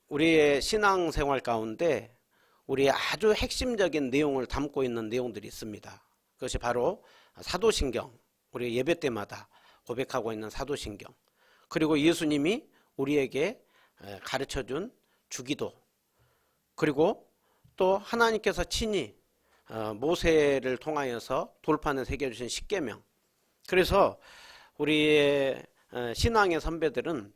우리의 신앙생활 가운데 우리의 아주 핵심적인 내용을 담고 있는 내용들이 있습니다. 그것이 바로 사도신경, 우리 예배 때마다 고백하고 있는 사도신경, 그리고 예수님이 우리에게 가르쳐준 주기도, 그리고 또 하나님께서 친히 모세를 통하여서 돌판에 새겨주신 십계명. 그래서 우리의 신앙의 선배들은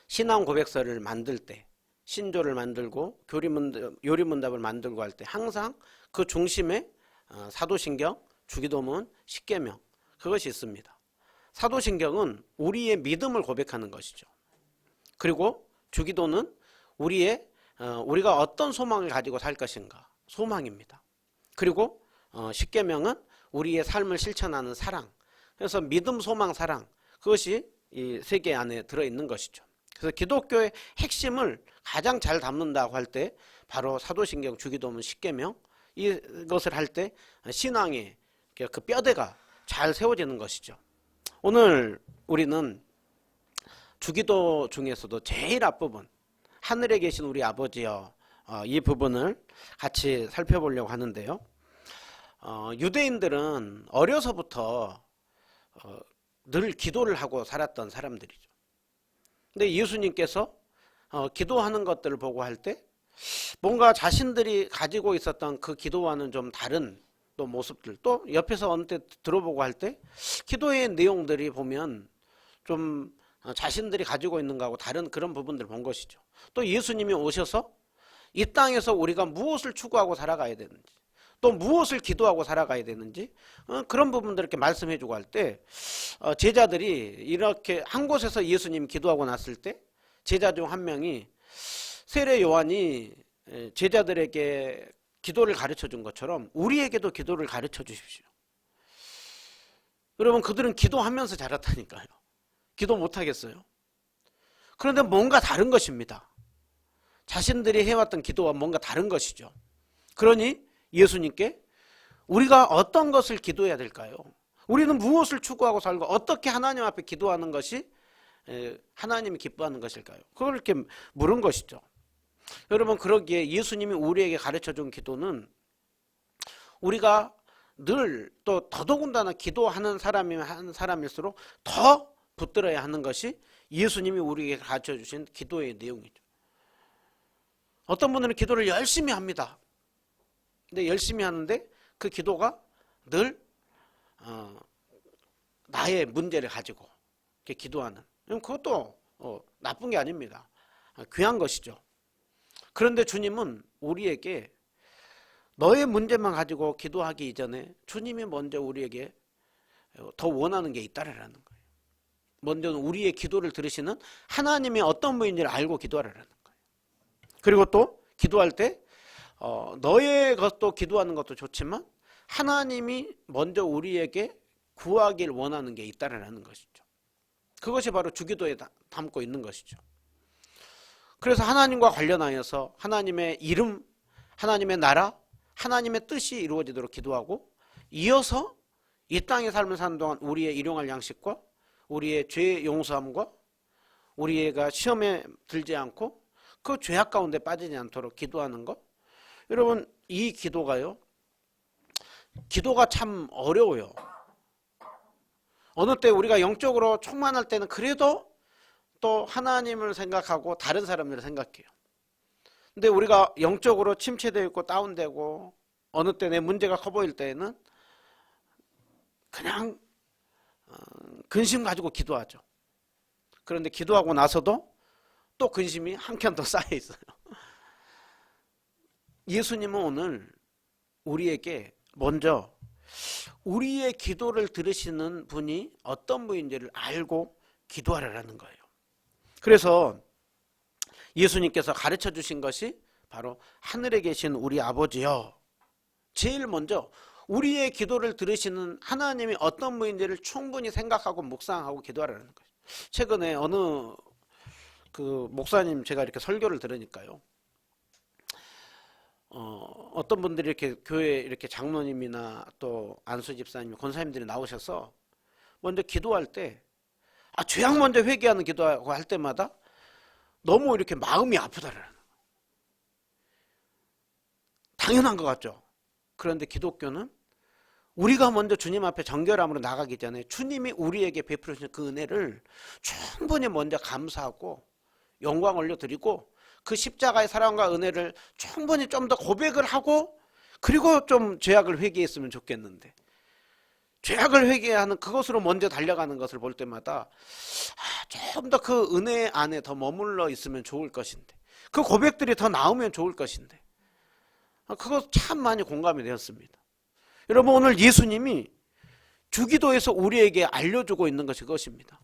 신앙 고백서를 만들 때, 신조를 만들고 요리문답을 만들고 할 때 항상 그 중심에 사도신경, 주기도문, 십계명, 그것이 있습니다. 사도신경은 우리의 믿음을 고백하는 것이죠. 그리고 주기도는 우리가 어떤 소망을 가지고 살 것인가, 소망입니다. 그리고 십계명은 우리의 삶을 실천하는 사랑. 그래서 믿음, 소망, 사랑, 그것이 이 세 개 안에 들어있는 것이죠. 그래서 기독교의 핵심을 가장 잘 담는다고 할 때 바로 사도신경, 주기도문, 십계명, 이것을 할 때 신앙의 그 뼈대가 잘 세워지는 것이죠. 오늘 우리는 주기도 중에서도 제일 앞부분, 하늘에 계신 우리 아버지여, 이 부분을 같이 살펴보려고 하는데요. 유대인들은 어려서부터 늘 기도를 하고 살았던 사람들이죠. 근데 예수님께서 기도하는 것들을 보고 할 때 뭔가 자신들이 가지고 있었던 그 기도와는 좀 다른 또 모습들, 또 옆에서 어느 때 들어보고 할 때 기도의 내용들이 보면 좀 자신들이 가지고 있는 거하고 다른 그런 부분들을 본 것이죠. 또 예수님이 오셔서 이 땅에서 우리가 무엇을 추구하고 살아가야 되는지, 또 무엇을 기도하고 살아가야 되는지, 그런 부분들을 이렇게 말씀해 주고 할 때 제자들이 이렇게 한 곳에서 예수님 기도하고 났을 때 제자 중 한 명이 세례 요한이 제자들에게 기도를 가르쳐 준 것처럼 우리에게도 기도를 가르쳐 주십시오. 여러분, 그들은 기도하면서 자랐다니까요. 기도 못하겠어요? 그런데 뭔가 다른 것입니다. 자신들이 해왔던 기도와 뭔가 다른 것이죠. 그러니 예수님께 우리가 어떤 것을 기도해야 될까요? 우리는 무엇을 추구하고 살고 어떻게 하나님 앞에 기도하는 것이 하나님이 기뻐하는 것일까요? 그걸 이렇게 물은 것이죠. 여러분, 그러기에 예수님이 우리에게 가르쳐준 기도는 우리가 늘 또 더더군다나 기도하는 사람일수록 더 붙들어야 하는 것이 예수님이 우리에게 가르쳐주신 기도의 내용이죠. 어떤 분들은 기도를 열심히 합니다. 근데 열심히 하는데 그 기도가 늘 나의 문제를 가지고 이렇게 기도하는, 그것도 나쁜 게 아닙니다. 귀한 것이죠. 그런데 주님은 우리에게 너의 문제만 가지고 기도하기 이전에 주님이 먼저 우리에게 더 원하는 게 있다라는 거예요. 먼저는 우리의 기도를 들으시는 하나님이 어떤 분인지를 알고 기도하라는 거예요. 그리고 또 기도할 때 너의 것도 기도하는 것도 좋지만 하나님이 먼저 우리에게 구하길 원하는 게 있다라는 것이죠. 그것이 바로 주기도에 담고 있는 것이죠. 그래서 하나님과 관련하여서 하나님의 이름, 하나님의 나라, 하나님의 뜻이 이루어지도록 기도하고, 이어서 이 땅에 삶을 사는 동안 우리의 일용할 양식과 우리의 죄 용서함과 우리가 시험에 들지 않고 그 죄악 가운데 빠지지 않도록 기도하는 것. 여러분, 이 기도가요, 기도가 참 어려워요. 어느 때 우리가 영적으로 충만할 때는 그래도 또 하나님을 생각하고 다른 사람들을 생각해요. 근데 우리가 영적으로 침체되어 있고 다운되고 어느 때 내 문제가 커 보일 때에는 그냥 근심 가지고 기도하죠. 그런데 기도하고 나서도 또 근심이 한 켠 더 쌓여 있어요. 예수님은 오늘 우리에게 먼저 우리의 기도를 들으시는 분이 어떤 분인지를 알고 기도하라는 거예요. 그래서 예수님께서 가르쳐 주신 것이 바로 하늘에 계신 우리 아버지여, 제일 먼저 우리의 기도를 들으시는 하나님이 어떤 분인지를 충분히 생각하고 묵상하고 기도하라는 거예요. 최근에 어느 목사님 제가 이렇게 설교를 들으니까요, 어떤 분들이 이렇게 교회 이렇게 장로님이나 또 안수 집사님, 권사님들이 나오셔서 먼저 기도할 때 죄악 먼저 회개하는 기도하고 할 때마다 너무 이렇게 마음이 아프다라는 거예요. 당연한 것 같죠. 그런데 기독교는 우리가 먼저 주님 앞에 정결함으로 나가기 전에 주님이 우리에게 베풀어 주신 그 은혜를 충분히 먼저 감사하고 영광 올려드리고 그 십자가의 사랑과 은혜를 충분히 좀 더 고백을 하고 그리고 좀 죄악을 회개했으면 좋겠는데 죄악을 회개하는 그것으로 먼저 달려가는 것을 볼 때마다 좀 더 그 은혜 안에 더 머물러 있으면 좋을 것인데 그 고백들이 더 나오면 좋을 것인데 그거 참 많이 공감이 되었습니다. 여러분 오늘 예수님이 주기도에서 우리에게 알려주고 있는 것이 그것입니다.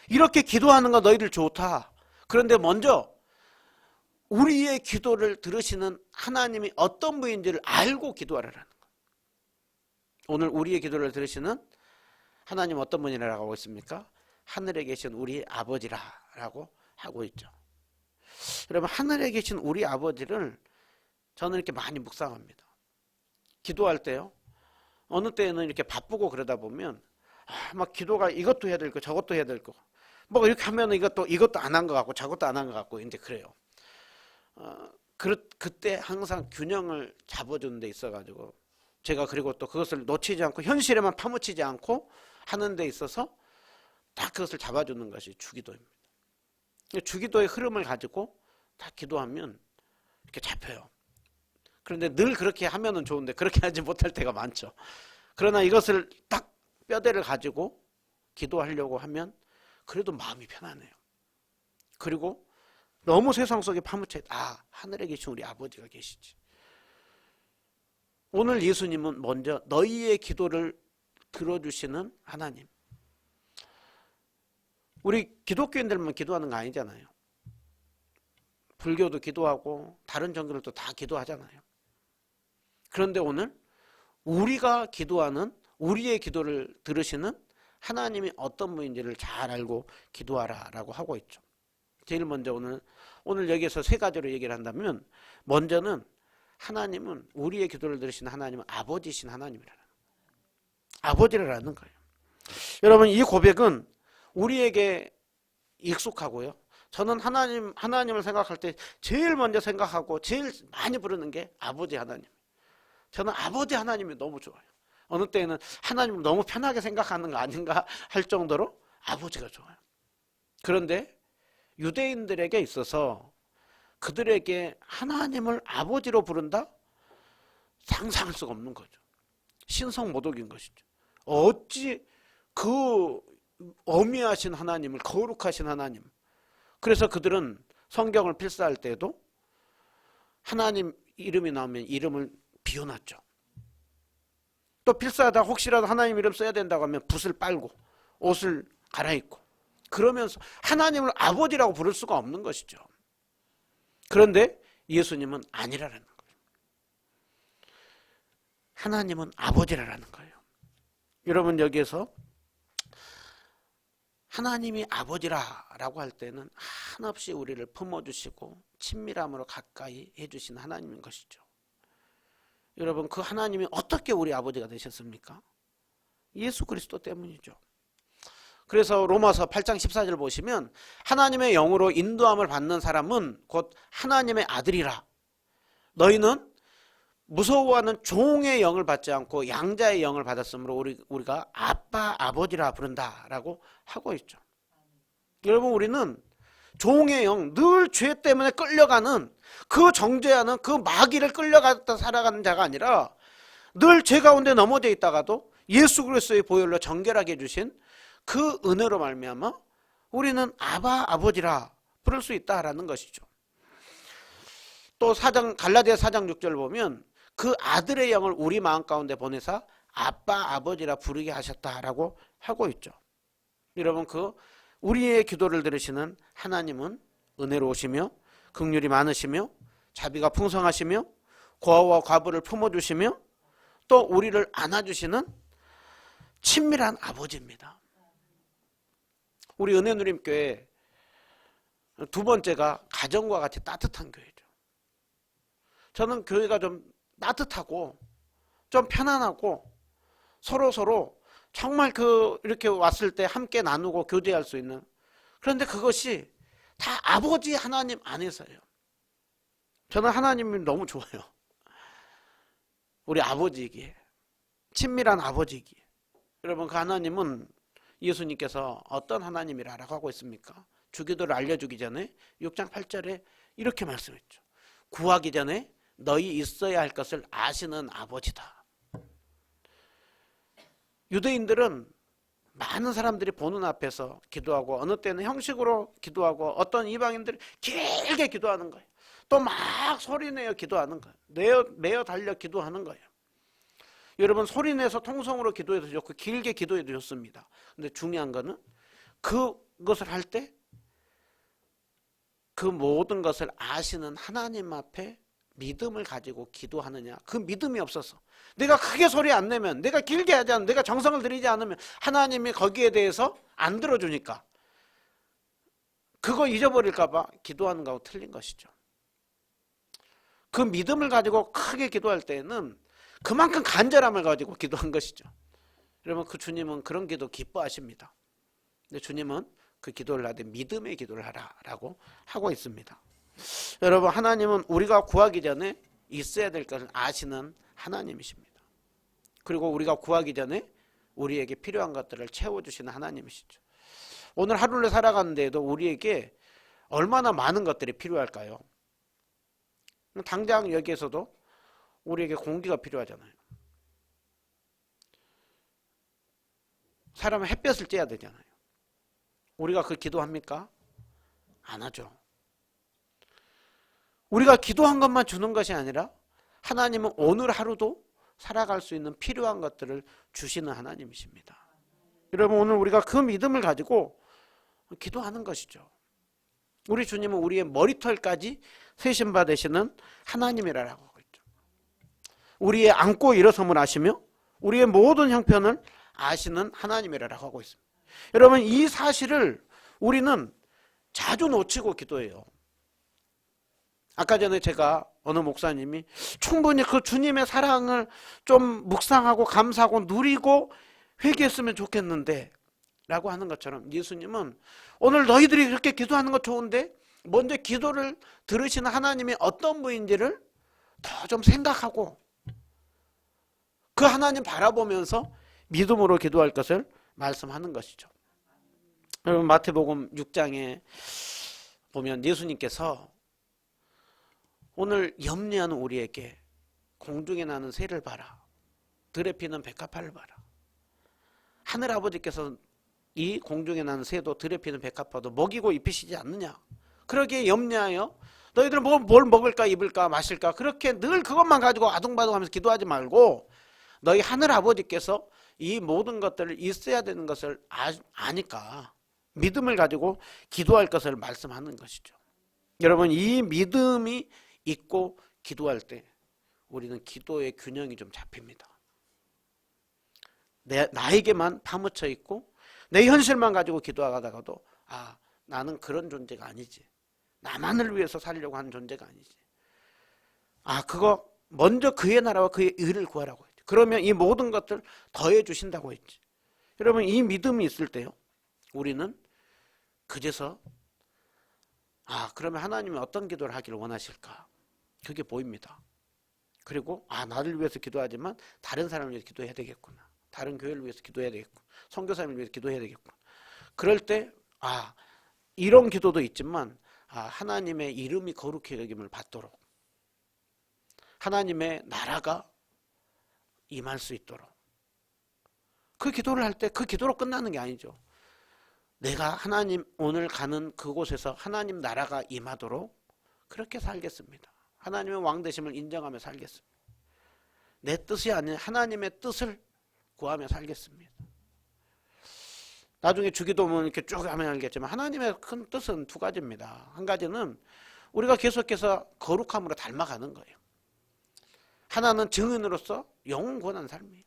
이렇게 기도하는 거 너희들 좋다. 그런데 먼저 우리의 기도를 들으시는 하나님이 어떤 분인지를 알고 기도하라는 것. 오늘 우리의 기도를 들으시는 하나님 어떤 분이라고 하고 있습니까? 하늘에 계신 우리 아버지라고 하고 있죠. 여러분 하늘에 계신 우리 아버지를 저는 이렇게 많이 묵상합니다. 기도할 때요. 어느 때는 이렇게 바쁘고 그러다 보면 막 기도가 이것도 해야 될 거 저것도 해야 될 거 뭐 이렇게 하면 이것도 안 한 것 같고 저것도 안 한 것 같고 이제 그래요. 그때 항상 균형을 잡아주는 데 있어가지고 제가 그리고 또 그것을 놓치지 않고 현실에만 파묻히지 않고 하는 데 있어서 딱 그것을 잡아주는 것이 주기도입니다. 주기도의 흐름을 가지고 다 기도하면 이렇게 잡혀요. 그런데 늘 그렇게 하면은 좋은데 그렇게 하지 못할 때가 많죠. 그러나 이것을 딱 뼈대를 가지고 기도하려고 하면 그래도 마음이 편하네요. 그리고 너무 세상 속에 파묻혀 하늘에 계신 우리 아버지가 계시지. 오늘 예수님은 먼저 너희의 기도를 들어주시는 하나님. 우리 기독교인들만 기도하는 거 아니잖아요. 불교도 기도하고 다른 종교들도 다 기도하잖아요. 그런데 오늘 우리가 기도하는 우리의 기도를 들으시는 하나님이 어떤 분인지를 잘 알고 기도하라라고 하고 있죠. 제일 먼저 오늘 여기에서 세 가지로 얘기를 한다면 먼저는 하나님은 우리의 기도를 들으시는 하나님은 아버지신 하나님이라는 아버지라는 거예요. 여러분 이 고백은 우리에게 익숙하고요. 저는 하나님을 생각할 때 제일 먼저 생각하고 제일 많이 부르는 게 아버지 하나님. 저는 아버지 하나님이 너무 좋아요. 어느 때는 하나님을 너무 편하게 생각하는 거 아닌가 할 정도로 아버지가 좋아요. 그런데 유대인들에게 있어서 그들에게 하나님을 아버지로 부른다? 상상할 수가 없는 거죠. 신성모독인 것이죠. 어찌 그 어미하신 하나님을 거룩하신 하나님. 그래서 그들은 성경을 필사할 때도 하나님 이름이 나오면 이름을 비워놨죠. 또 필사하다 혹시라도 하나님 이름 써야 된다고 하면 붓을 빨고 옷을 갈아입고 그러면서 하나님을 아버지라고 부를 수가 없는 것이죠. 그런데 예수님은 아니라는 거예요. 하나님은 아버지라는 거예요. 여러분 여기에서 하나님이 아버지라고 할 때는 한없이 우리를 품어주시고 친밀함으로 가까이 해주신 하나님인 것이죠. 여러분 그 하나님이 어떻게 우리 아버지가 되셨습니까? 예수 그리스도 때문이죠. 그래서 로마서 8장 14절 보시면 하나님의 영으로 인도함을 받는 사람은 곧 하나님의 아들이라. 너희는 무서워하는 종의 영을 받지 않고 양자의 영을 받았으므로 우리가 아빠 아버지라 부른다라고 하고 있죠. 여러분 우리는 종의 영, 늘 죄 때문에 끌려가는 그 정죄하는 그 마귀를 끌려갔다 살아가는 자가 아니라 늘 죄 가운데 넘어져 있다가도 예수 그리스도의 보혈로 정결하게 해주신 그 은혜로 말미암아 우리는 아버지라 부를 수 있다라는 것이죠. 또 갈라디아 4장 6절 보면 그 아들의 영을 우리 마음 가운데 보내사 아빠 아버지라 부르게 하셨다라고 하고 있죠. 여러분 우리의 기도를 들으시는 하나님은 은혜로우시며 긍휼이 많으시며 자비가 풍성하시며 고아와 과부를 품어주시며 또 우리를 안아주시는 친밀한 아버지입니다. 우리 은혜누림교회 두 번째가 가정과 같이 따뜻한 교회죠. 저는 교회가 좀 따뜻하고 좀 편안하고 서로 정말 이렇게 왔을 때 함께 나누고 교제할 수 있는, 그런데 그것이 다 아버지 하나님 안에서예요. 저는 하나님이 너무 좋아요. 우리 아버지이기에, 친밀한 아버지이기에. 여러분, 그 하나님은 예수님께서 어떤 하나님이라고 하고 있습니까? 주기도를 알려주기 전에 6장 8절에 이렇게 말씀했죠. 구하기 전에 너희 있어야 할 것을 아시는 아버지다. 유대인들은 많은 사람들이 보는 앞에서 기도하고, 어느 때는 형식으로 기도하고, 어떤 이방인들이 길게 기도하는 거예요. 또 막 소리내어 기도하는 거예요. 매어 달려 기도하는 거예요. 여러분, 소리내서 통성으로 기도해도 좋고 길게 기도해도 좋습니다. 근데 중요한 거는 그것을 할 때 그 모든 것을 아시는 하나님 앞에 믿음을 가지고 기도하느냐. 그 믿음이 없어서 내가 크게 소리 안 내면, 내가 길게 하지 않으면, 내가 정성을 들이지 않으면 하나님이 거기에 대해서 안 들어주니까 그거 잊어버릴까 봐 기도하는 거하고 틀린 것이죠. 그 믿음을 가지고 크게 기도할 때는 그만큼 간절함을 가지고 기도한 것이죠. 여러분, 그 주님은 그런 기도 기뻐하십니다. 근데 주님은 그 기도를 하되 믿음의 기도를 하라라고 하고 있습니다. 여러분, 하나님은 우리가 구하기 전에 있어야 될 것을 아시는 하나님이십니다. 그리고 우리가 구하기 전에 우리에게 필요한 것들을 채워주시는 하나님이시죠. 오늘 하루를 살아가는데도 우리에게 얼마나 많은 것들이 필요할까요? 당장 여기에서도 우리에게 공기가 필요하잖아요. 사람은 햇볕을 쬐야 되잖아요. 우리가 그 기도합니까? 안 하죠. 우리가 기도한 것만 주는 것이 아니라 하나님은 오늘 하루도 살아갈 수 있는 필요한 것들을 주시는 하나님이십니다. 여러분, 오늘 우리가 그 믿음을 가지고 기도하는 것이죠. 우리 주님은 우리의 머리털까지 세신 바 되시는 하나님이라고 하고 있죠. 우리의 앉고 일어섬을 아시며 우리의 모든 형편을 아시는 하나님이라고 하고 있습니다. 여러분, 이 사실을 우리는 자주 놓치고 기도해요. 아까 전에 제가 어느 목사님이 충분히 그 주님의 사랑을 좀 묵상하고 감사하고 누리고 회개했으면 좋겠는데 라고 하는 것처럼, 예수님은 오늘 너희들이 그렇게 기도하는 거 좋은데 먼저 기도를 들으시는 하나님이 어떤 분인지를 더 좀 생각하고 그 하나님 바라보면서 믿음으로 기도할 것을 말씀하는 것이죠. 여러분, 마태복음 6장에 보면 예수님께서 오늘 염려하는 우리에게 공중에 나는 새를 봐라, 들에 피는 백합화를 봐라. 하늘 아버지께서 이 공중에 나는 새도 들에 피는 백합화도 먹이고 입히시지 않느냐. 그러기에 염려하여 너희들은 뭘 먹을까 입을까 마실까 그렇게 늘 그것만 가지고 아둥바둥하면서 기도하지 말고, 너희 하늘 아버지께서 이 모든 것들을 있어야 되는 것을 아니까 믿음을 가지고 기도할 것을 말씀하는 것이죠. 여러분, 이 믿음이 있고 기도할 때 우리는 기도의 균형이 좀 잡힙니다. 나에게만 파묻혀 있고 내 현실만 가지고 기도하다가도 나는 그런 존재가 아니지, 나만을 위해서 살려고 하는 존재가 아니지, 그거 먼저 그의 나라와 그의 의를 구하라고 했지. 그러면 이 모든 것들 더해 주신다고 했지. 여러분, 이 믿음이 있을 때요, 우리는 그제서 그러면 하나님이 어떤 기도를 하기를 원하실까, 그게 보입니다. 그리고 나를 위해서 기도하지만 다른 사람을 위해서 기도해야 되겠구나, 다른 교회를 위해서 기도해야 되겠구나, 선교사님을 위해서 기도해야 되겠구나. 그럴 때 이런 기도도 있지만 하나님의 이름이 거룩히 여김을 받도록, 하나님의 나라가 임할 수 있도록, 그 기도를 할 때 그 기도로 끝나는 게 아니죠. 내가 하나님 오늘 가는 그곳에서 하나님 나라가 임하도록 그렇게 살겠습니다. 하나님의 왕되심을 인정하며 살겠습니다. 내 뜻이 아닌 하나님의 뜻을 구하며 살겠습니다. 나중에 주기도문 이렇게 쭉 하면 알겠지만 하나님의 큰 뜻은 두 가지입니다. 한 가지는 우리가 계속해서 거룩함으로 닮아가는 거예요. 하나는 증인으로서 영원 권한 삶이에요.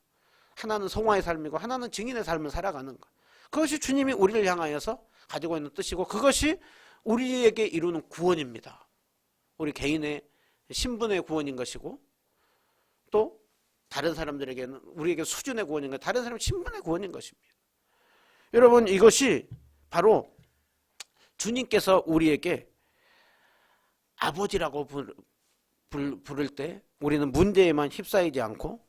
하나는 성화의 삶이고 하나는 증인의 삶을 살아가는 것. 그것이 주님이 우리를 향하여서 가지고 있는 뜻이고, 그것이 우리에게 이루는 구원입니다. 우리 개인의 신분의 구원인 것이고, 또 다른 사람들에게는 우리에게 수준의 구원인 것, 다른 사람의 신분의 구원인 것입니다. 여러분, 이것이 바로 주님께서 우리에게 아버지라고 부를 때 우리는 문제에만 휩싸이지 않고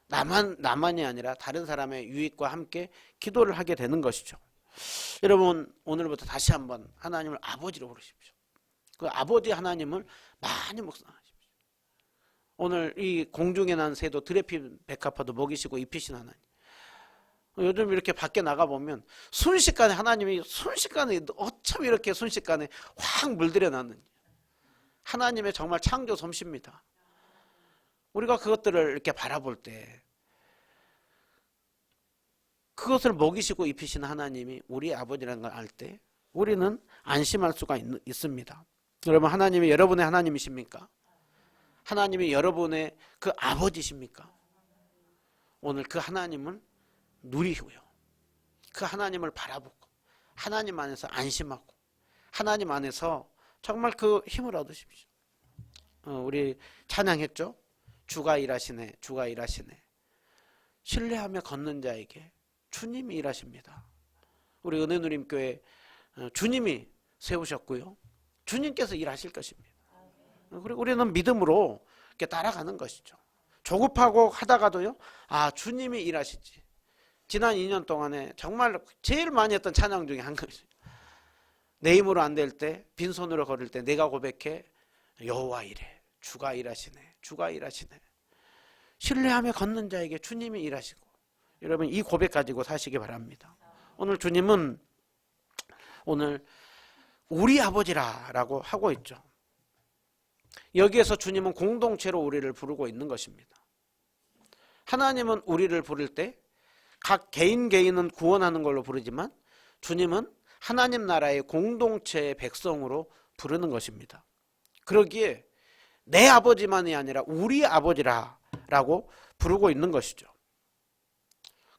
나만이 아니라 다른 사람의 유익과 함께 기도를 하게 되는 것이죠. 여러분, 오늘부터 다시 한번 하나님을 아버지로 부르십시오. 그 아버지 하나님을 많이 묵상하십시오. 오늘 이 공중에 난 새도 드레핀 백합화도 먹이시고 입히신 하나님. 요즘 이렇게 밖에 나가보면 순식간에 하나님이 어쩜 이렇게 순식간에 확 물들여 놨는지. 하나님의 정말 창조 솜씨입니다. 우리가 그것들을 이렇게 바라볼 때 그것을 먹이시고 입히신 하나님이 우리 아버지라는 걸 알 때 우리는 안심할 수가 있습니다. 여러분, 하나님이 여러분의 하나님이십니까? 하나님이 여러분의 그 아버지십니까? 오늘 그 하나님을 누리고요. 그 하나님을 바라보고 하나님 안에서 안심하고 하나님 안에서 정말 그 힘을 얻으십시오. 우리 찬양했죠? 주가 일하시네, 주가 일하시네. 신뢰하며 걷는 자에게 주님이 일하십니다. 우리 은혜누림교회 주님이 세우셨고요. 주님께서 일하실 것입니다. 그리고 우리는 믿음으로 이렇게 따라가는 것이죠. 조급하고 하다가도요, 아, 주님이 일하시지. 지난 2년 동안에 정말 제일 많이 했던 찬양 중에 한 것이죠. 내 힘으로 안 될 때, 빈손으로 걸을 때 내가 고백해, 여호와 이래, 주가 일하시네, 주가 일하시네. 신뢰하며 걷는 자에게 주님이 일하시고, 여러분 이 고백 가지고 사시기 바랍니다. 오늘 주님은 오늘 우리 아버지라고 하고 있죠. 여기에서 주님은 공동체로 우리를 부르고 있는 것입니다. 하나님은 우리를 부를 때 각 개인은 구원하는 걸로 부르지만 주님은 하나님 나라의 공동체의 백성으로 부르는 것입니다. 그러기에 내 아버지만이 아니라 우리 아버지라고 부르고 있는 것이죠.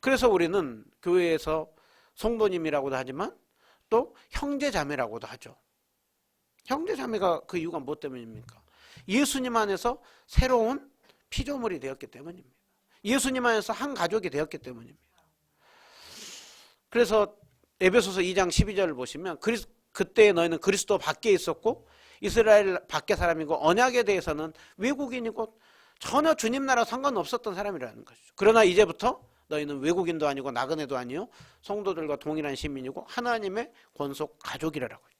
그래서 우리는 교회에서 성도님이라고도 하지만 또 형제자매라고도 하죠. 형제자매가 그 이유가 무엇 때문입니까? 예수님 안에서 새로운 피조물이 되었기 때문입니다. 예수님 안에서 한 가족이 되었기 때문입니다. 그래서 에베소서 2장 12절을 보시면 그때 너희는 그리스도 밖에 있었고 이스라엘 밖의 사람이고 언약에 대해서는 외국인이고 전혀 주님 나라 상관없었던 사람이라는 것이죠. 그러나 이제부터 너희는 외국인도 아니고 나그네도 아니요 성도들과 동일한 시민이고 하나님의 권속 가족이라고 해요.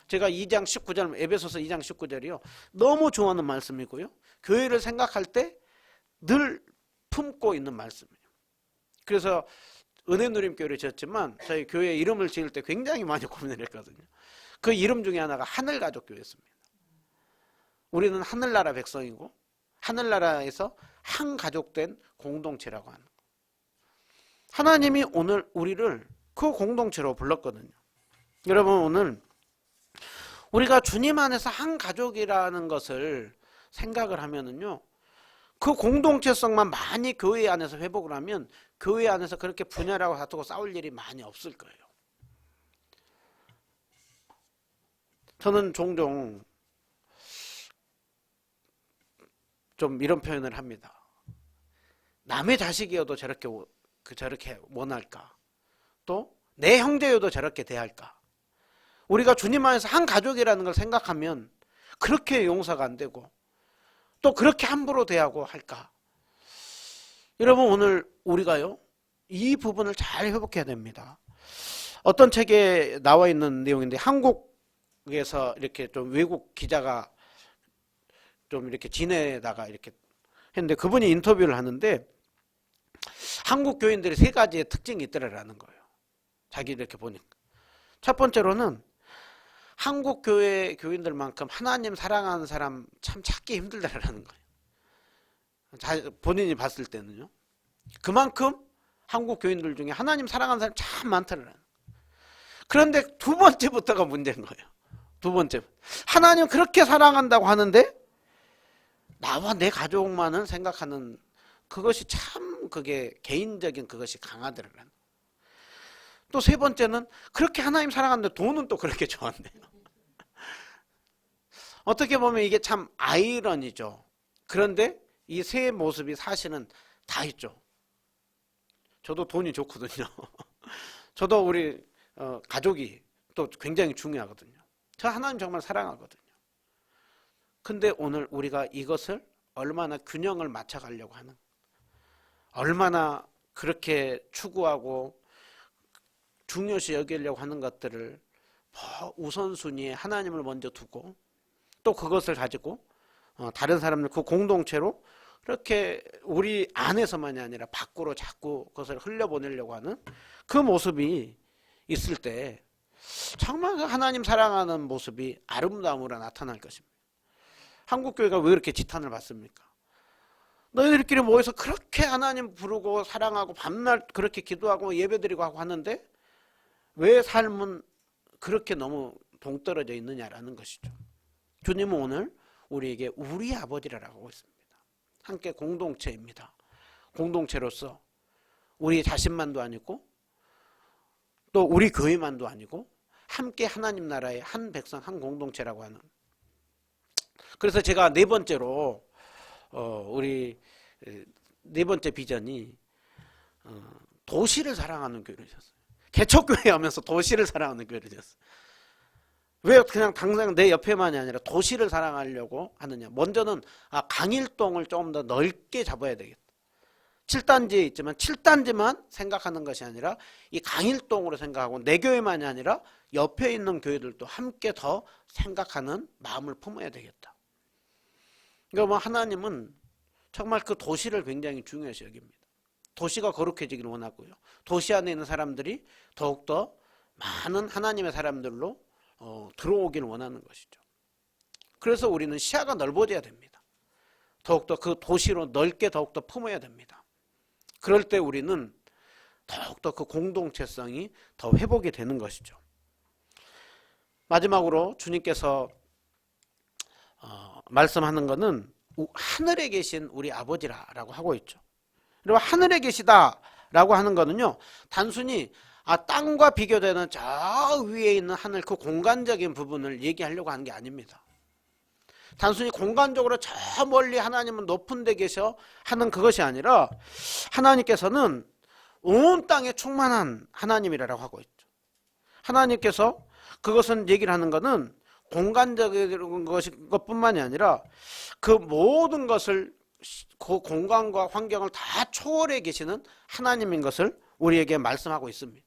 제가 2장 19절 에베소서 2장 19절이요 너무 좋아하는 말씀이고요. 교회를 생각할 때 늘 품고 있는 말씀이에요. 그래서 은혜누림교회를 지었지만 저희 교회 이름을 지을 때 굉장히 많이 고민을 했거든요. 그 이름 중에 하나가 하늘가족교회였습니다. 우리는 하늘나라 백성이고 하늘나라에서 한 가족된 공동체라고 하는 거. 하나님이 오늘 우리를 그 공동체로 불렀거든요. 여러분, 오늘 우리가 주님 안에서 한 가족이라는 것을 생각을 하면은요, 그 공동체성만 많이 교회 안에서 회복을 하면 교회 안에서 그렇게 분열하고 다투고 싸울 일이 많이 없을 거예요. 저는 종종 좀 이런 표현을 합니다. 남의 자식이어도 저렇게 원할까? 또 내 형제여도 저렇게 대할까? 우리가 주님 안에서 한 가족이라는 걸 생각하면 그렇게 용서가 안 되고 또 그렇게 함부로 대하고 할까? 여러분, 오늘 우리가요 이 부분을 잘 회복해야 됩니다. 어떤 책에 나와 있는 내용인데 한국에서 이렇게 좀 외국 기자가 좀 이렇게 지내다가 이렇게 했는데 그분이 인터뷰를 하는데 한국 교인들이 세 가지의 특징이 있더라라는 거예요. 자기 이렇게 보니까 첫 번째로는 한국 교회 교인들만큼 하나님 사랑하는 사람 참 찾기 힘들다라는 거예요. 본인이 봤을 때는요. 그만큼 한국 교인들 중에 하나님 사랑하는 사람 참 많더라라는 거예요. 그런데 두 번째부터가 문제인 거예요. 두 번째, 하나님 그렇게 사랑한다고 하는데 나와 내 가족만을 생각하는 그것이 참 그게 개인적인 그것이 강하더라라는 거예요. 또 세 번째는 그렇게 하나님 사랑하는데 돈은 또 그렇게 좋아한대요. 어떻게 보면 이게 참 아이러니죠. 그런데 이 세 모습이 사실은 다 있죠. 저도 돈이 좋거든요. 저도 우리 가족이 또 굉장히 중요하거든요. 저 하나님 정말 사랑하거든요. 근데 오늘 우리가 이것을 얼마나 균형을 맞춰가려고 하는, 얼마나 그렇게 추구하고 중요시 여기려고 하는 것들을 우선순위에 하나님을 먼저 두고 또 그것을 가지고 다른 사람들 그 공동체로 그렇게 우리 안에서만이 아니라 밖으로 자꾸 그것을 흘려보내려고 하는 그 모습이 있을 때 정말 하나님 사랑하는 모습이 아름다움으로 나타날 것입니다. 한국교회가 왜 이렇게 지탄을 받습니까? 너희들끼리 모여서 그렇게 하나님 부르고 사랑하고 밤낮 그렇게 기도하고 예배드리고 하고 하는데 왜 삶은 그렇게 너무 동떨어져 있느냐라는 것이죠. 주님은 오늘 우리에게 우리 아버지라고 하고 있습니다. 함께 공동체입니다. 공동체로서 우리 자신만도 아니고 또 우리 교회만도 아니고 함께 하나님 나라의 한 백성 한 공동체라고 하는. 그래서 제가 네 번째로 우리 네 번째 비전이 도시를 사랑하는 교회를 졌어요. 개척교회 하면서 도시를 사랑하는 교회를 졌어요. 왜 그냥 당장 내 옆에만이 아니라 도시를 사랑하려고 하느냐. 먼저는 강일동을 조금 더 넓게 잡아야 되겠다. 7단지에 있지만 7단지만 생각하는 것이 아니라 이 강일동으로 생각하고 내 교회만이 아니라 옆에 있는 교회들도 함께 더 생각하는 마음을 품어야 되겠다. 그러니까 뭐 하나님은 정말 그 도시를 굉장히 중요시 여깁니다. 도시가 거룩해지기를 원하고요. 도시 안에 있는 사람들이 더욱더 많은 하나님의 사람들로 들어오기를 원하는 것이죠. 그래서 우리는 시야가 넓어져야 됩니다. 더욱더 그 도시로 넓게 더욱더 품어야 됩니다. 그럴 때 우리는 더욱더 그 공동체성이 더 회복이 되는 것이죠. 마지막으로 주님께서 말씀하는 것은 하늘에 계신 우리 아버지라고 하고 있죠. 그리고 하늘에 계시다라고 하는 것은요, 단순히 땅과 비교되는 저 위에 있는 하늘 그 공간적인 부분을 얘기하려고 하는 게 아닙니다. 단순히 공간적으로 저 멀리 하나님은 높은 데 계셔 하는 그것이 아니라 하나님께서는 온 땅에 충만한 하나님이라고 하고 있죠. 하나님께서 그것은 얘기를 하는 것은 공간적인 것뿐만이 아니라 그 모든 것을 그 공간과 환경을 다 초월해 계시는 하나님인 것을 우리에게 말씀하고 있습니다.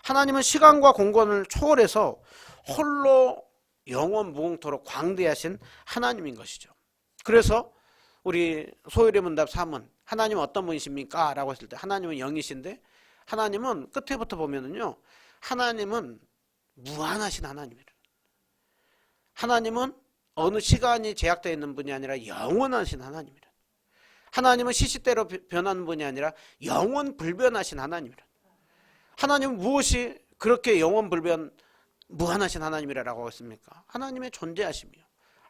하나님은 시간과 공간을 초월해서 홀로 영원 무궁토록 광대하신 하나님인 것이죠. 그래서 우리 소요리 문답 3은 하나님은 어떤 분이십니까? 라고 했을 때 하나님은 영이신데 하나님은 끝에부터 보면은요, 하나님은 무한하신 하나님이에요. 하나님은 어느 시간이 제약되어 있는 분이 아니라 영원하신 하나님이라. 하나님은 시시때로 변하는 분이 아니라 영원 불변하신 하나님이라. 하나님은 무엇이 그렇게 영원 불변 무한하신 하나님이라고 했습니까? 하나님의 존재하심이요,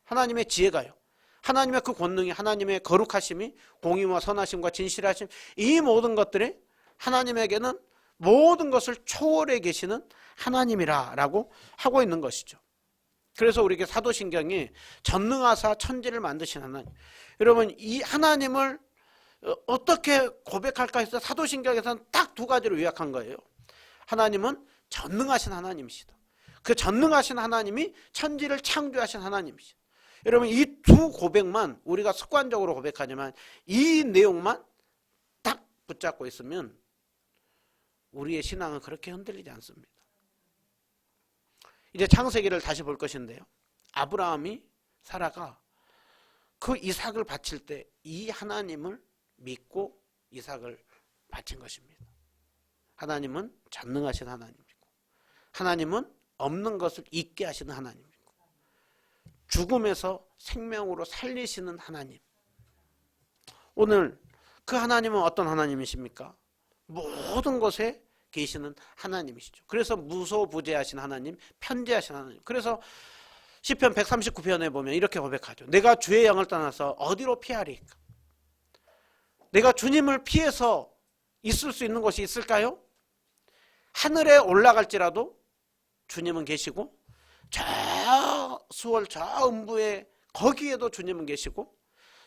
하나님의 지혜가요, 하나님의 그 권능이, 하나님의 거룩하심이, 공의와 선하심과 진실하심, 이 모든 것들이 하나님에게는 모든 것을 초월해 계시는 하나님이라고 하고 있는 것이죠. 그래서 우리에게 사도신경이 전능하사 천지를 만드신 하나님, 여러분 이 하나님을 어떻게 고백할까 해서 사도신경에서는 딱 두 가지로 요약한 거예요. 하나님은 전능하신 하나님이시다. 그 전능하신 하나님이 천지를 창조하신 하나님이시다. 여러분 이 두 고백만 우리가 습관적으로 고백하지만 이 내용만 딱 붙잡고 있으면 우리의 신앙은 그렇게 흔들리지 않습니다. 이제 창세기를 다시 볼 것인데요, 아브라함이 사라가 그 이삭을 바칠 때 이 하나님을 믿고 이삭을 바친 것입니다. 하나님은 전능하신 하나님이고 하나님은 없는 것을 있게 하시는 하나님이고 죽음에서 생명으로 살리시는 하나님. 오늘 그 하나님은 어떤 하나님이십니까? 모든 것에 계시는 하나님이시죠. 그래서 무소부재하신 하나님, 편재하신 하나님. 그래서 시편 139편에 보면 이렇게 고백하죠. 내가 주의 영을 떠나서 어디로 피하리까? 내가 주님을 피해서 있을 수 있는 곳이 있을까요? 하늘에 올라갈지라도 주님은 계시고, 저 수월 저 음부에 거기에도 주님은 계시고,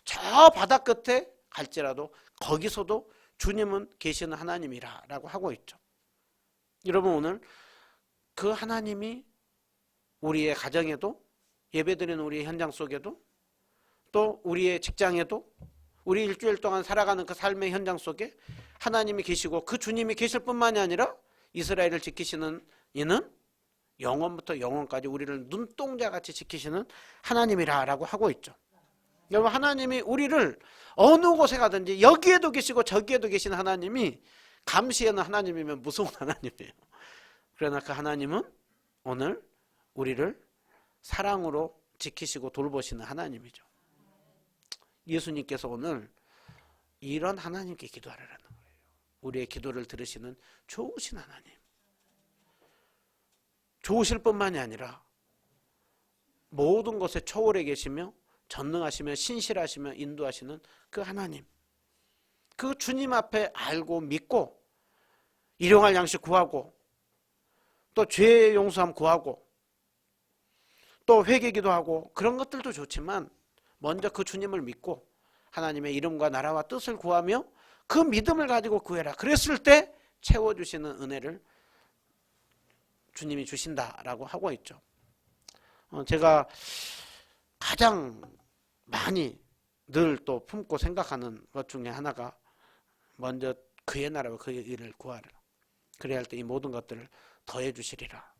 저 바다 끝에 갈지라도 거기서도 주님은 계시는 하나님이라고 하고 있죠. 여러분 오늘 그 하나님이 우리의 가정에도, 예배드리는 우리의 현장 속에도, 또 우리의 직장에도, 우리 일주일 동안 살아가는 그 삶의 현장 속에 하나님이 계시고 그 주님이 계실 뿐만이 아니라 이스라엘을 지키시는 이는 영원부터 영원까지 우리를 눈동자같이 지키시는 하나님이라고 하고 있죠. 여러분, 하나님이 우리를 어느 곳에 가든지 여기에도 계시고 저기에도 계신 하나님이 감시하는 하나님이면 무서운 하나님이에요. 그러나 그 하나님은 오늘 우리를 사랑으로 지키시고 돌보시는 하나님이죠. 예수님께서 오늘 이런 하나님께 기도하라는 거예요. 우리의 기도를 들으시는 좋으신 하나님. 좋으실 뿐만이 아니라 모든 것에 초월해 계시며 전능하시며 신실하시며 인도하시는 그 하나님. 그 주님 앞에 알고 믿고 일용할 양식 구하고 또 죄의 용서함 구하고 또 회개기도 하고 그런 것들도 좋지만 먼저 그 주님을 믿고 하나님의 이름과 나라와 뜻을 구하며 그 믿음을 가지고 구해라. 그랬을 때 채워주시는 은혜를 주님이 주신다라고 하고 있죠. 제가 가장 많이 늘 또 품고 생각하는 것 중에 하나가 먼저 그의 나라와 그의 일을 구하라. 그래야 할 때 이 모든 것들을 더해 주시리라.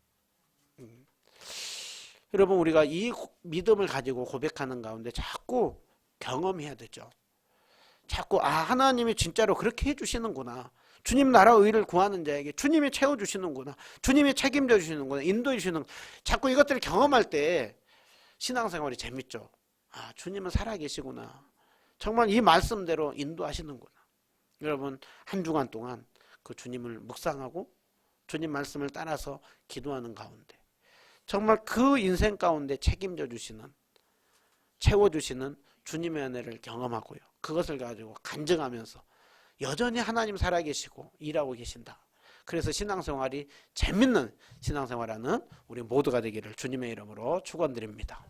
여러분, 우리가 이 믿음을 가지고 고백하는 가운데 자꾸 경험해야 되죠. 자꾸 하나님이 진짜로 그렇게 해주시는구나. 주님 나라 의를 구하는 자에게 주님이 채워주시는구나. 주님이 책임져 주시는구나. 인도해 주시는, 자꾸 이것들을 경험할 때 신앙생활이 재밌죠. 주님은 살아계시구나. 정말 이 말씀대로 인도하시는구나. 여러분, 한 주간 동안 그 주님을 묵상하고 주님 말씀을 따라서 기도하는 가운데 정말 그 인생 가운데 책임져 주시는, 채워주시는 주님의 은혜를 경험하고요. 그것을 가지고 간증하면서 여전히 하나님 살아계시고 일하고 계신다. 그래서 신앙생활이 재밌는 신앙생활하는 우리 모두가 되기를 주님의 이름으로 축원드립니다.